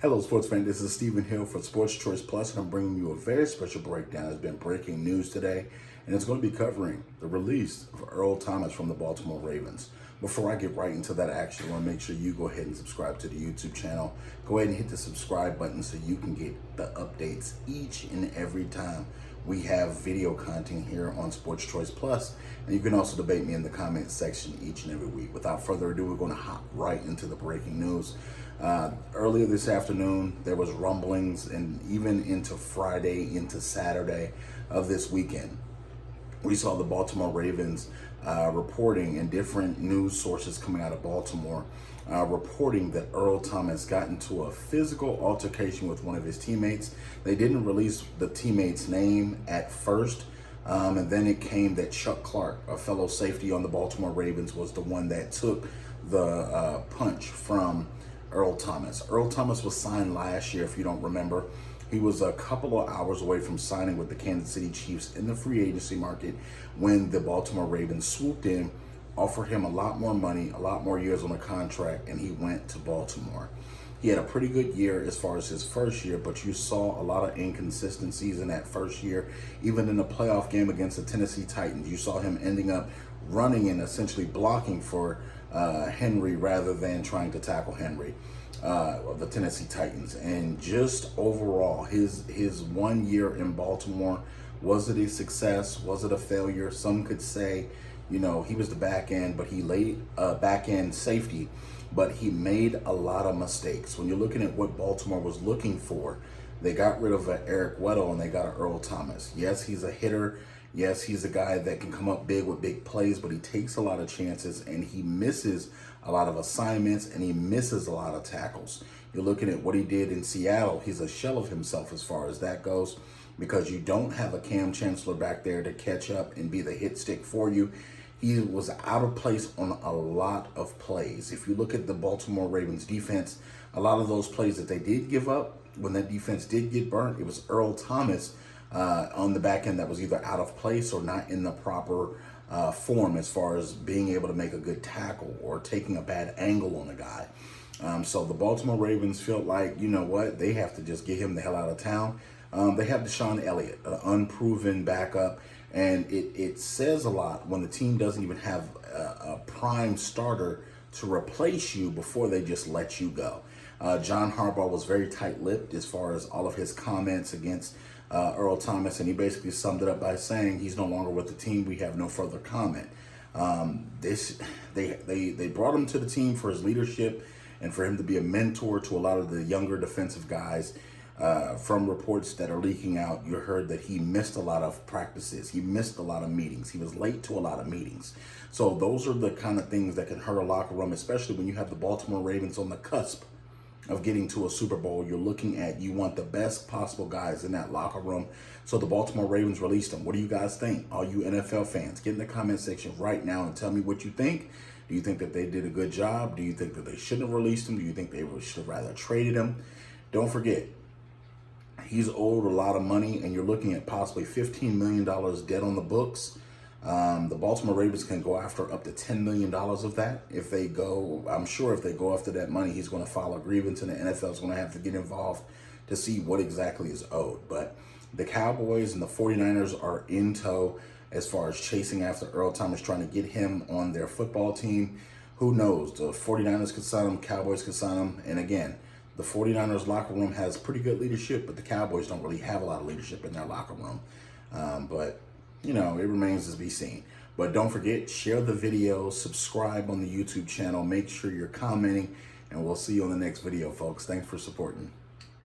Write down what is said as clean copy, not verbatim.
Hello, sports fan. This is Stephen Hill for Sports Choice Plus, and I'm bringing you a very special breakdown. It's been breaking news today, and it's going to be covering the release of Earl Thomas from the Baltimore Ravens. Before I get right into that action, I want to make sure you go ahead and subscribe to the YouTube channel. Go ahead and hit the subscribe button so you can get the updates each and every time we have video content here on Sports Choice Plus. And you can also debate me in the comments section each and every week. Without further ado, we're going to hop right into the breaking news. Earlier this afternoon, there was rumblings, and even into Friday, into Saturday of this weekend, we saw the Baltimore Ravens reporting, and different news sources coming out of Baltimore reporting that Earl Thomas got into a physical altercation with one of his teammates. They didn't release the teammate's name at first, and then it came that Chuck Clark, a fellow safety on the Baltimore Ravens, was the one that took the punch from Earl Thomas. Earl Thomas was signed last year, if you don't remember. He was a couple of hours away from signing with the Kansas City Chiefs in the free agency market when the Baltimore Ravens swooped in, offered him a lot more money, a lot more years on a contract, and he went to Baltimore. He had a pretty good year as far as his first year, but you saw a lot of inconsistencies in that first year. Even in the playoff game against the Tennessee Titans, you saw him ending up running and essentially blocking for Henry rather than trying to tackle Henry, of the Tennessee Titans. And just overall, his 1 year in Baltimore, was it a success? Was it a failure? Some could say, you know, he was the back end, but he laid back end safety, but he made a lot of mistakes. When you're looking at what Baltimore was looking for, they got rid of Eric Weddle and they got an Earl Thomas. Yes, he's a hitter. Yes, he's a guy that can come up big with big plays, but he takes a lot of chances and he misses a lot of assignments and he misses a lot of tackles. You're looking at what he did in Seattle. He's a shell of himself as far as that goes, because you don't have a Cam Chancellor back there to catch up and be the hit stick for you. He was out of place on a lot of plays. If you look at the Baltimore Ravens defense, a lot of those plays that they did give up, when that defense did get burnt, it was Earl Thomas on the back end that was either out of place or not in the proper form as far as being able to make a good tackle or taking a bad angle on a guy. So the Baltimore Ravens felt like, you know what, they have to just get him the hell out of town. They have Deshaun Elliott, an unproven backup, and it says a lot when the team doesn't even have a prime starter to replace you before they just let you go. John Harbaugh was very tight-lipped as far as all of his comments against Earl Thomas, and he basically summed it up by saying he's no longer with the team. We have no further comment. They brought him to the team for his leadership and for him to be a mentor to a lot of the younger defensive guys. From reports that are leaking out, you heard that he missed a lot of practices. He missed a lot of meetings. He was late to a lot of meetings. So those are the kind of things that can hurt a locker room, especially when you have the Baltimore Ravens on the cusp of getting to a Super Bowl. You're looking at, you want the best possible guys in that locker room. So the Baltimore Ravens released them. What do you guys think? All you NFL fans, get in the comment section right now and tell me what you think. Do you think that they did a good job? Do you think that they shouldn't have released him? Do you think they should have rather traded him? Don't forget, he's owed a lot of money, and you're looking at possibly $15 million debt on the books. The Baltimore Ravens can go after up to $10 million of that. If they go, I'm sure if they go after that money, he's going to file a grievance, and the NFL is going to have to get involved to see what exactly is owed. But the Cowboys and the 49ers are in tow as far as chasing after Earl Thomas, trying to get him on their football team. Who knows? The 49ers could sign him, Cowboys could sign him, and again, the 49ers locker room has pretty good leadership, but the Cowboys don't really have a lot of leadership in their locker room. But, you know, it remains to be seen. But don't forget, share the video, subscribe on the YouTube channel, make sure you're commenting, and we'll see you on the next video, folks. Thanks for supporting.